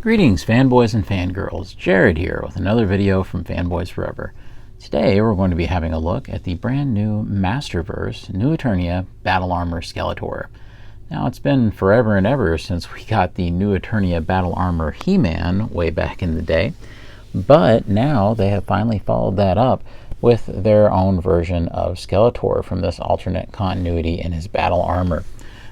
Greetings fanboys and fangirls, Jared here with another video from Fanboys Forever. Today we're going to be having a look at the brand new Masterverse New Eternia Battle Armor Skeletor. Now it's been forever and ever since we got the New Eternia Battle Armor He-Man way back in the day, but now they have finally followed that up with their own version of Skeletor from this alternate continuity in his battle armor.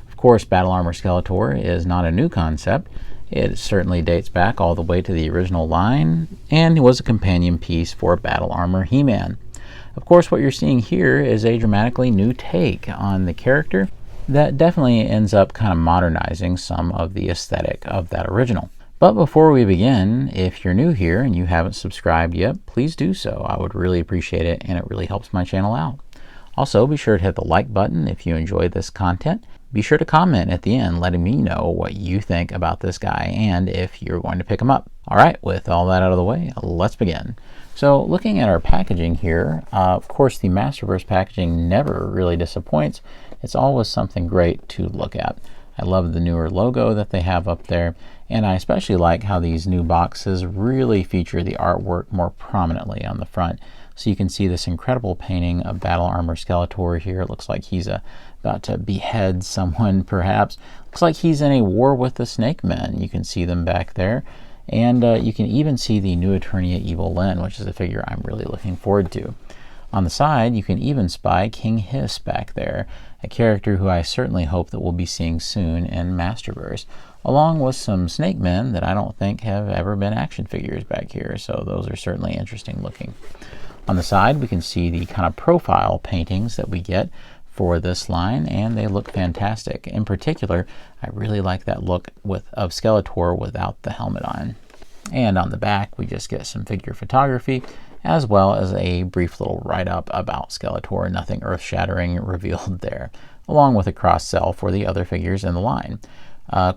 Of course, Battle Armor Skeletor is not a new concept. It certainly dates back all the way to the original line, and it was a companion piece for Battle Armor He-Man. Of course, what you're seeing here is a dramatically new take on the character that definitely ends up kind of modernizing some of the aesthetic of that original. But before we begin, if you're new here and you haven't subscribed yet, please do so. I would really appreciate it, and it really helps my channel out. Also, be sure to hit the like button if you enjoyed this content. Be sure to comment at the end letting me know what you think about this guy and if you're going to pick him up. Alright, with all that out of the way, let's begin. So looking at our packaging here, of course the Masterverse packaging never really disappoints. It's always something great to look at. I love the newer logo that they have up there, and I especially like how these new boxes really feature the artwork more prominently on the front. So you can see this incredible painting of Battle Armor Skeletor here. It looks like he's about to behead someone, perhaps. Looks like he's in a war with the Snake Men. You can see them back there. And you can even see the New Eternia Evil Lyn, which is a figure I'm really looking forward to. On the side, you can even spy King Hiss back there, a character who I certainly hope that we'll be seeing soon in Masterverse, along with some Snake Men that I don't think have ever been action figures back here, so those are certainly interesting looking. On the side, we can see the kind of profile paintings that we get for this line, and they look fantastic. In particular, I really like that look of Skeletor without the helmet on. And on the back, we just get some figure photography, as well as a brief little write-up about Skeletor, nothing earth-shattering revealed there, along with a cross-sell for the other figures in the line.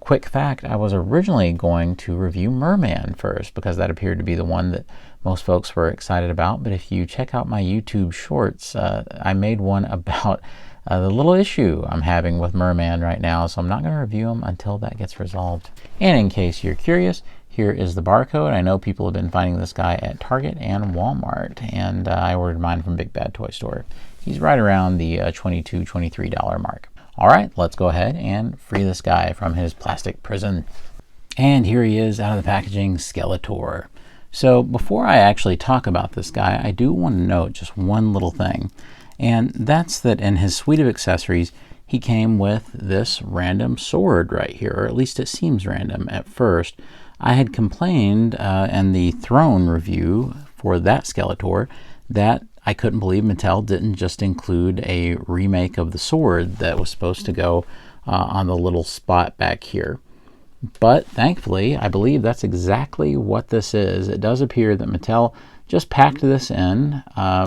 Quick fact, I was originally going to review Merman first because that appeared to be the one that most folks were excited about, but if you check out my YouTube shorts, I made one about the little issue I'm having with Merman right now, so I'm not going to review him until that gets resolved. And in case you're curious, here is the barcode. I know people have been finding this guy at Target and Walmart, and I ordered mine from Big Bad Toy Store. He's right around the $22, $23 mark. Alright, let's go ahead and free this guy from his plastic prison. And here he is out of the packaging, Skeletor. So before I actually talk about this guy, I do want to note just one little thing. And that's that in his suite of accessories, he came with this random sword right here, or at least it seems random at first. I had complained in the Throne review for that Skeletor that I couldn't believe Mattel didn't just include a remake of the sword that was supposed to go on the little spot back here. But thankfully, I believe that's exactly what this is. It does appear that Mattel just packed this in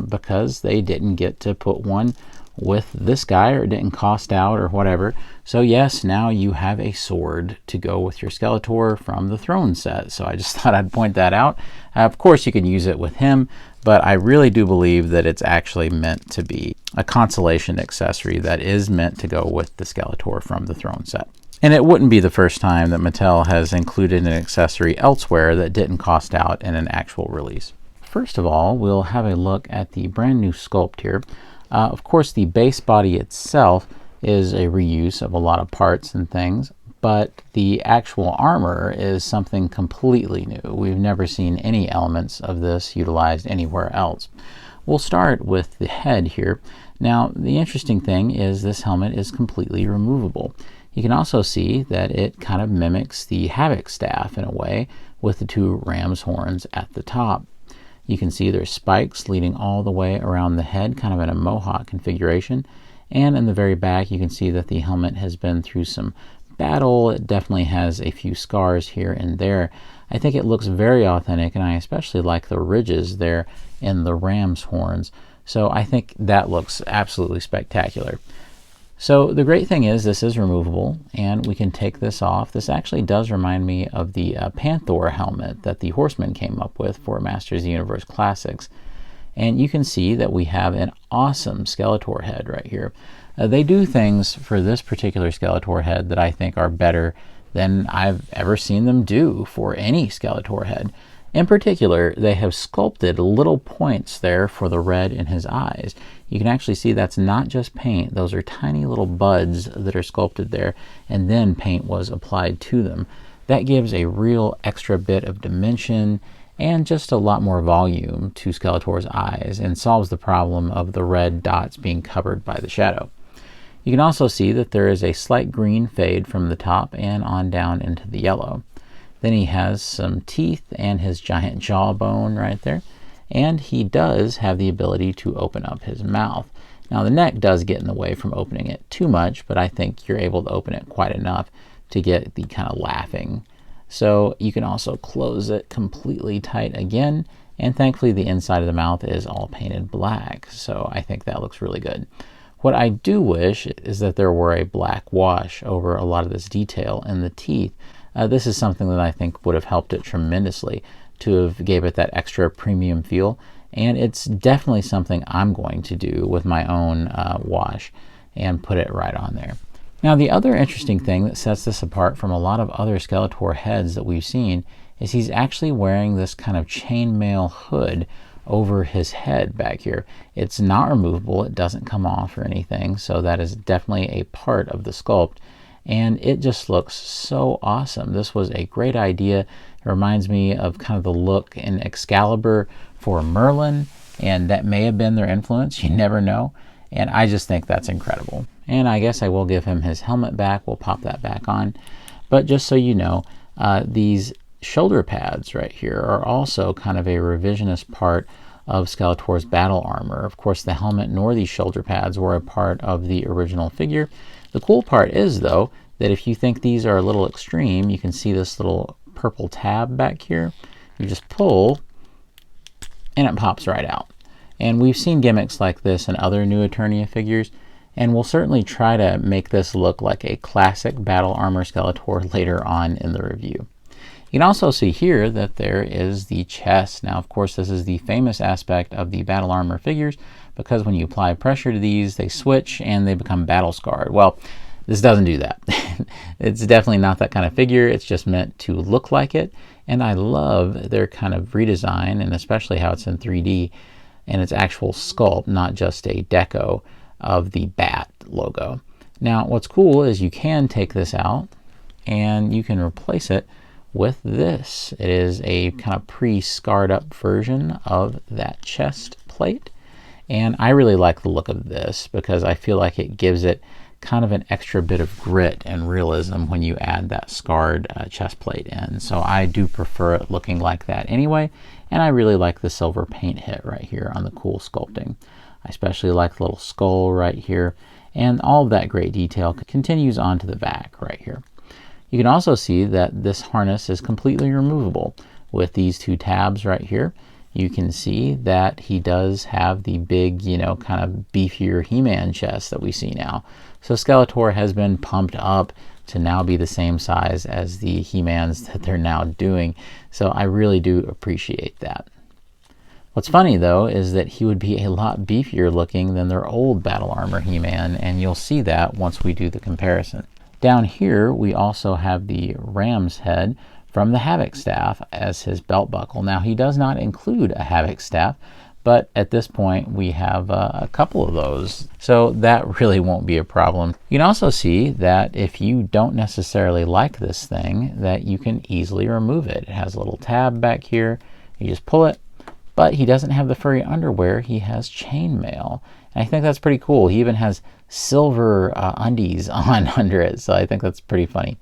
because they didn't get to put one with this guy, or it didn't cost out or whatever. So yes, now you have a sword to go with your Skeletor from the Throne set. So I just thought I'd point that out. Of course you can use it with him, but I really do believe that it's actually meant to be a consolation accessory that is meant to go with the Skeletor from the Throne set. And it wouldn't be the first time that Mattel has included an accessory elsewhere that didn't cost out in an actual release. First of all, we'll have a look at the brand new sculpt here. Of course, the base body itself is a reuse of a lot of parts and things, but the actual armor is something completely new. We've never seen any elements of this utilized anywhere else. We'll start with the head here. Now, the interesting thing is this helmet is completely removable. You can also see that it kind of mimics the Havoc staff in a way with the two ram's horns at the top. You can see there's spikes leading all the way around the head, kind of in a mohawk configuration. And in the very back, you can see that the helmet has been through some battle. It definitely has a few scars here and there. I think it looks very authentic, and I especially like the ridges there in the ram's horns. So I think that looks absolutely spectacular. So the great thing is this is removable, and we can take this off. This actually does remind me of the Panther helmet that the Horsemen came up with for Masters of the Universe Classics. And you can see that we have an awesome Skeletor head right here. They do things for this particular Skeletor head that I think are better than I've ever seen them do for any Skeletor head. In particular, they have sculpted little points there for the red in his eyes. You can actually see that's not just paint. Those are tiny little buds that are sculpted there, and then paint was applied to them. That gives a real extra bit of dimension and just a lot more volume to Skeletor's eyes, and solves the problem of the red dots being covered by the shadow. You can also see that there is a slight green fade from the top and on down into the yellow. Then he has some teeth and his giant jawbone right there. And he does have the ability to open up his mouth. Now the neck does get in the way from opening it too much, but I think you're able to open it quite enough to get the kind of laughing. So you can also close it completely tight again. And thankfully the inside of the mouth is all painted black. So I think that looks really good. What I do wish is that there were a black wash over a lot of this detail in the teeth. This is something that I think would have helped it tremendously to have gave it that extra premium feel, and it's definitely something I'm going to do with my own wash and put it right on there. Now the other interesting thing that sets this apart from a lot of other Skeletor heads that we've seen is he's actually wearing this kind of chainmail hood over his head back here. It's not removable, it doesn't come off or anything, so that is definitely a part of the sculpt. And it just looks so awesome. This was a great idea. It reminds me of kind of the look in Excalibur for Merlin, and that may have been their influence. You never know. And I just think that's incredible. And I guess I will give him his helmet back. We'll pop that back on. But just so you know, these shoulder pads right here are also kind of a revisionist part of Skeletor's battle armor. Of course, the helmet nor these shoulder pads were a part of the original figure. The cool part is, though, that if you think these are a little extreme, you can see this little purple tab back here. You just pull, and it pops right out. And we've seen gimmicks like this in other new Eternia figures, and we'll certainly try to make this look like a classic battle armor Skeletor later on in the review. You can also see here that there is the chest. Now, of course, this is the famous aspect of the battle armor figures, because when you apply pressure to these, they switch and they become battle scarred. Well, this doesn't do that. It's definitely not that kind of figure. It's just meant to look like it. And I love their kind of redesign, and especially how it's in 3D and its actual sculpt, not just a deco of the bat logo. Now, what's cool is you can take this out and you can replace it with this. It is a kind of pre-scarred up version of that chest plate. And I really like the look of this because I feel like it gives it kind of an extra bit of grit and realism when you add that scarred chest plate in. So I do prefer it looking like that anyway, and I really like the silver paint hit right here on the cool sculpting. I especially like the little skull right here, and all of that great detail continues onto the back right here. You can also see that this harness is completely removable with these two tabs right here. You can see that he does have the big, kind of beefier He-Man chest that we see now. So Skeletor has been pumped up to now be the same size as the He-Mans that they're now doing. So I really do appreciate that. What's funny, though, is that he would be a lot beefier looking than their old battle armor He-Man, and you'll see that once we do the comparison. Down here, we also have the ram's head from the Havoc staff as his belt buckle. Now, he does not include a Havoc staff, but at this point we have a couple of those, so that really won't be a problem. You can also see that if you don't necessarily like this thing, that you can easily remove it. It has a little tab back here. You just pull it, but he doesn't have the furry underwear. He has chainmail, and I think that's pretty cool. He even has silver undies on under it, so I think that's pretty funny.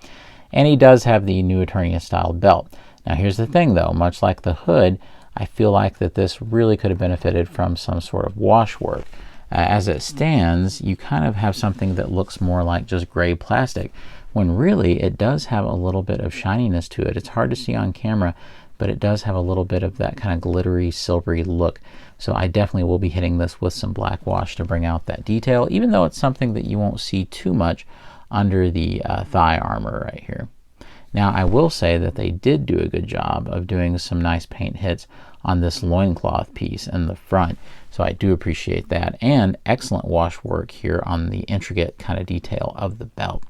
And he does have the new Eternia style belt. Now here's the thing, though, much like the hood, I feel like that this really could have benefited from some sort of wash work. As it stands, you kind of have something that looks more like just gray plastic, when really it does have a little bit of shininess to it. It's hard to see on camera, but it does have a little bit of that kind of glittery, silvery look. So I definitely will be hitting this with some black wash to bring out that detail, even though it's something that you won't see too much under the thigh armor right here. Now, I will say that they did do a good job of doing some nice paint hits on this loincloth piece in the front, so I do appreciate that, and excellent wash work here on the intricate kind of detail of the belt.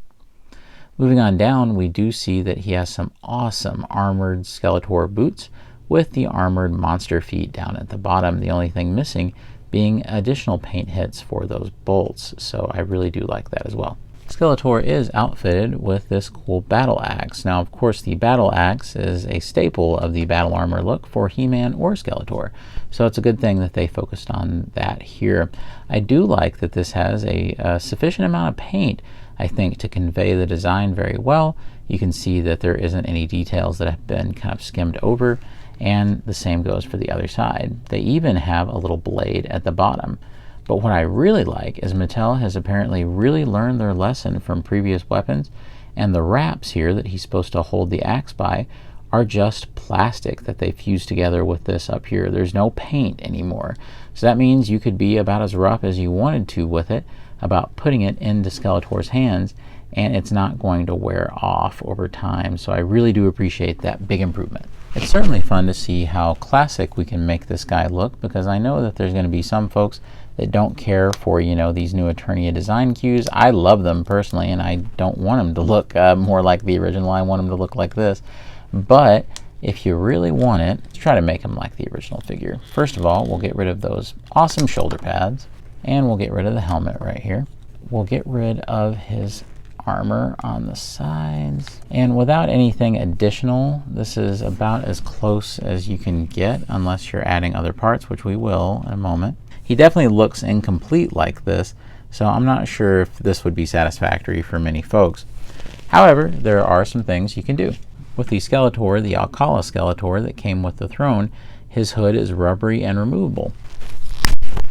Moving on down, we do see that he has some awesome armored Skeletor boots with the armored monster feet down at the bottom. The only thing missing being additional paint hits for those bolts, so I really do like that as well. Skeletor is outfitted with this cool battle axe. Now, of course, the battle axe is a staple of the battle armor look for He-Man or Skeletor, so it's a good thing that they focused on that here. I do like that this has a sufficient amount of paint, I think, to convey the design very well. You can see that there isn't any details that have been kind of skimmed over, and the same goes for the other side. They even have a little blade at the bottom. But what I really like is Mattel has apparently really learned their lesson from previous weapons, and the wraps here that he's supposed to hold the axe by are just plastic that they fused together with this up here. There's no paint anymore. So that means you could be about as rough as you wanted to with it about putting it into Skeletor's hands, and it's not going to wear off over time. So I really do appreciate that big improvement. It's certainly fun to see how classic we can make this guy look, because I know that there's going to be some folks that don't care for, you know, these new Eternia design cues. I love them personally, and I don't want them to look more like the original. I want them to look like this. But if you really want it, let's try to make them like the original figure. First of all, we'll get rid of those awesome shoulder pads, and we'll get rid of the helmet right here. We'll get rid of his armor on the sides, and without anything additional, this is about as close as you can get unless you're adding other parts, which we will in a moment. He definitely looks incomplete like this, so I'm not sure if this would be satisfactory for many folks. However, there are some things you can do. With the Skeletor, the Alcala Skeletor that came with the throne, his hood is rubbery and removable.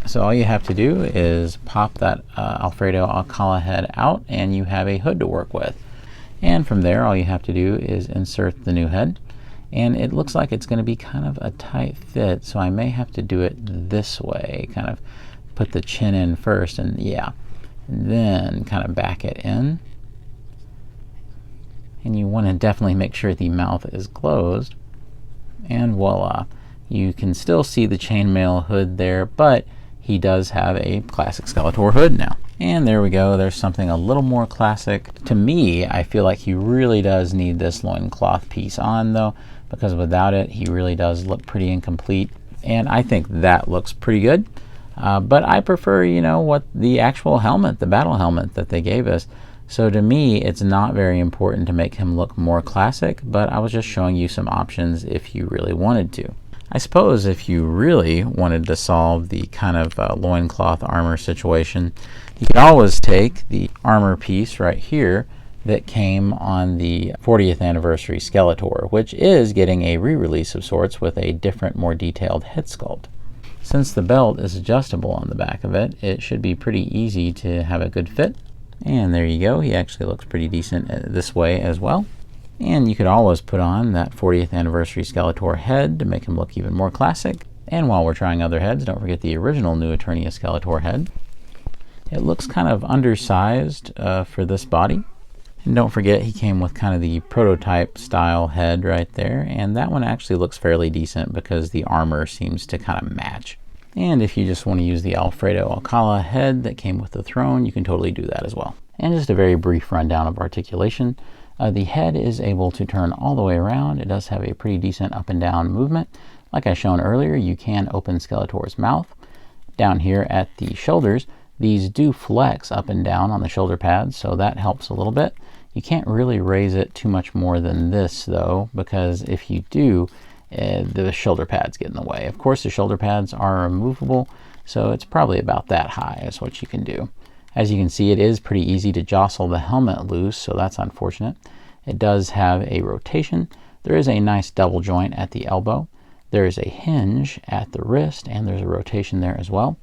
So all you have to do is pop that Alfredo Alcala head out, and you have a hood to work with. And from there, all you have to do is insert the new head. And it looks like it's going to be kind of a tight fit, so I may have to do it this way, kind of put the chin in first, and yeah, and then kind of back it in. And you want to definitely make sure the mouth is closed, and voila, you can still see the chainmail hood there, but he does have a classic Skeletor hood now. And there we go, there's something a little more classic. To me, I feel like he really does need this loincloth piece on though, because without it, he really does look pretty incomplete. And I think that looks pretty good. But I prefer, you know, what the actual helmet, the battle helmet that they gave us. So to me, it's not very important to make him look more classic, but I was just showing you some options if you really wanted to. I suppose if you really wanted to solve the kind of loincloth armor situation, you could always take the armor piece right here that came on the 40th anniversary Skeletor, which is getting a re-release of sorts with a different, more detailed head sculpt. Since the belt is adjustable on the back of it, it should be pretty easy to have a good fit. And there you go, he actually looks pretty decent this way as well. And you could always put on that 40th anniversary Skeletor head to make him look even more classic. And while we're trying other heads, don't forget the original New Eternia Skeletor head. It looks kind of undersized for this body. And don't forget, he came with kind of the prototype style head right there, and that one actually looks fairly decent because the armor seems to kind of match. And if you just want to use the Alfredo Alcala head that came with the throne, you can totally do that as well. And just a very brief rundown of articulation. The head is able to turn all the way around. It does have a pretty decent up and down movement. Like I shown earlier, you can open Skeletor's mouth. Down here at the shoulders, these do flex up and down on the shoulder pads, so that helps a little bit. You can't really raise it too much more than this though, because if you do, the shoulder pads get in the way. Of course, the shoulder pads are removable, so it's probably about that high is what you can do. As you can see, it is pretty easy to jostle the helmet loose, so that's unfortunate. It does have a rotation. There is a nice double joint at the elbow. There is a hinge at the wrist, and there's a rotation there as well.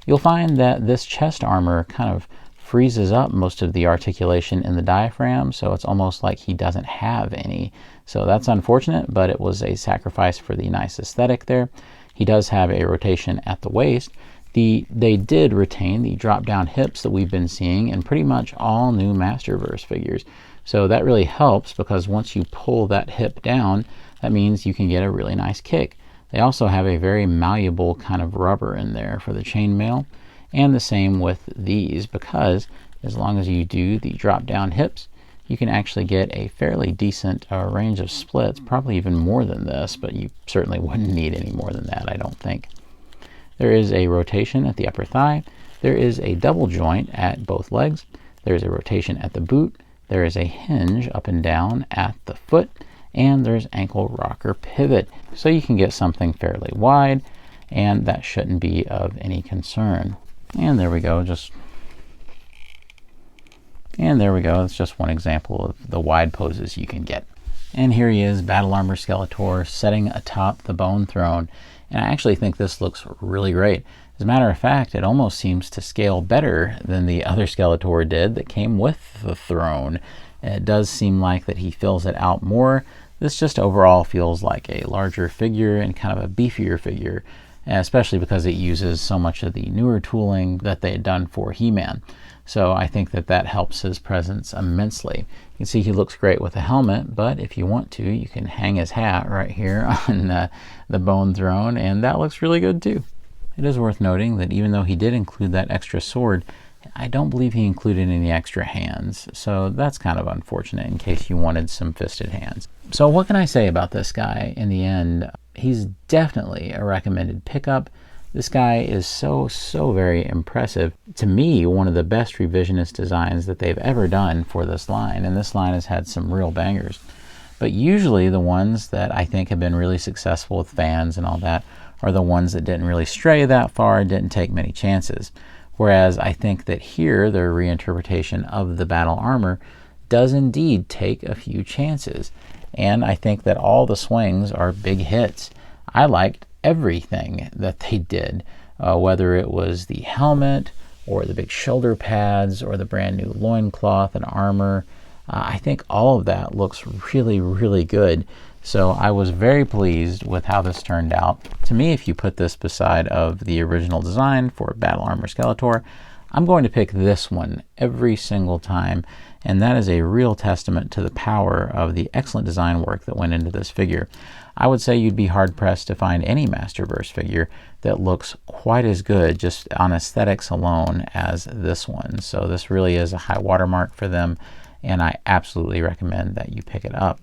You'll find that this chest armor kind of freezes up most of the articulation in the diaphragm, so it's almost like he doesn't have any. So that's unfortunate, but it was a sacrifice for the nice aesthetic there. He does have a rotation at the waist. They did retain the drop-down hips that we've been seeing in pretty much all new Masterverse figures. So that really helps, because once you pull that hip down, that means you can get a really nice kick. They also have a very malleable kind of rubber in there for the chainmail, and the same with these, because as long as you do the drop-down hips, you can actually get a fairly decent range of splits, probably even more than this, but you certainly wouldn't need any more than that, I don't think. There is a rotation at the upper thigh. There is a double joint at both legs. There is a rotation at the boot. There is a hinge up and down at the foot, and there's ankle rocker pivot. So you can get something fairly wide, and that shouldn't be of any concern. And there we go, it's just one example of the wide poses you can get. And here he is, Battle Armor Skeletor, setting atop the bone throne. And I actually think this looks really great. As a matter of fact, it almost seems to scale better than the other Skeletor did that came with the throne. It does seem like that he fills it out more. This just overall feels like a larger figure and kind of a beefier figure, especially because it uses so much of the newer tooling that they had done for He-Man. So I think that that helps his presence immensely. You can see he looks great with a helmet, but if you want to, you can hang his hat right here on the bone throne, and that looks really good too. It is worth noting that even though he did include that extra sword, I don't believe he included any extra hands, so that's kind of unfortunate in case you wanted some fisted hands. So what can I say about this guy in the end? He's definitely a recommended pickup. This guy is so very impressive. To me, one of the best revisionist designs that they've ever done for this line, and this line has had some real bangers. But usually the ones that I think have been really successful with fans and all that are the ones that didn't really stray that far, didn't take many chances. Whereas I think that here, their reinterpretation of the battle armor does indeed take a few chances. And I think that all the swings are big hits. I liked everything that they did, whether it was the helmet or the big shoulder pads or the brand new loincloth and armor. I think all of that looks really good. So I was very pleased with how this turned out. To me, if you put this beside of the original design for Battle Armor Skeletor, I'm going to pick this one every single time, and that is a real testament to the power of the excellent design work that went into this figure. I would say you'd be hard-pressed to find any Masterverse figure that looks quite as good just on aesthetics alone as this one. So this really is a high watermark for them, and I absolutely recommend that you pick it up.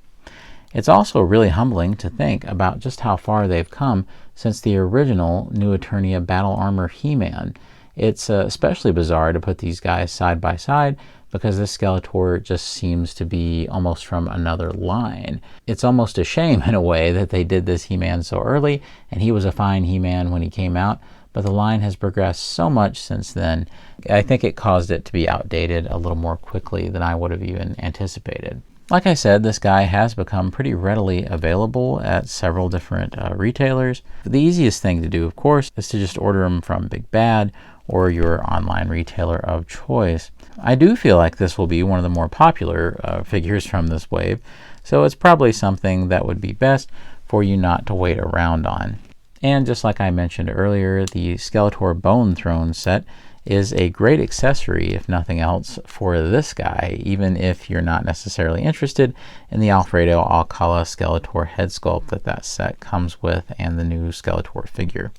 It's also really humbling to think about just how far they've come since the original New Eternia Battle Armor He-Man. It's especially bizarre to put these guys side by side because this Skeletor just seems to be almost from another line. It's almost a shame in a way that they did this He-Man so early, and he was a fine He-Man when he came out, but the line has progressed so much since then. I think it caused it to be outdated a little more quickly than I would have even anticipated. Like I said, this guy has become pretty readily available at several different retailers. The easiest thing to do, of course, is to just order them from Big Bad or your online retailer of choice. I do feel like this will be one of the more popular figures from this wave, so it's probably something that would be best for you not to wait around on. And just like I mentioned earlier, the Skeletor Bone Throne set is a great accessory, if nothing else, for this guy, even if you're not necessarily interested in the Alfredo Alcala Skeletor head sculpt that set comes with and the new Skeletor figure.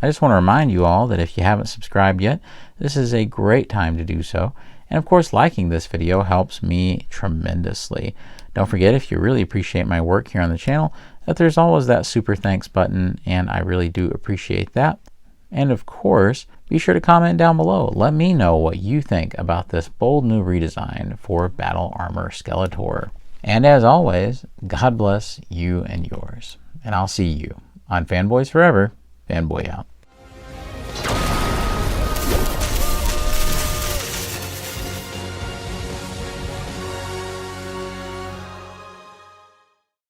I just want to remind you all that if you haven't subscribed yet, this is a great time to do so. And of course, liking this video helps me tremendously. Don't forget, if you really appreciate my work here on the channel, that there's always that super thanks button, and I really do appreciate that. And of course, be sure to comment down below. Let me know what you think about this bold new redesign for Battle Armor Skeletor. And as always, God bless you and yours. And I'll see you on Fanboys Forever. Fanboy out.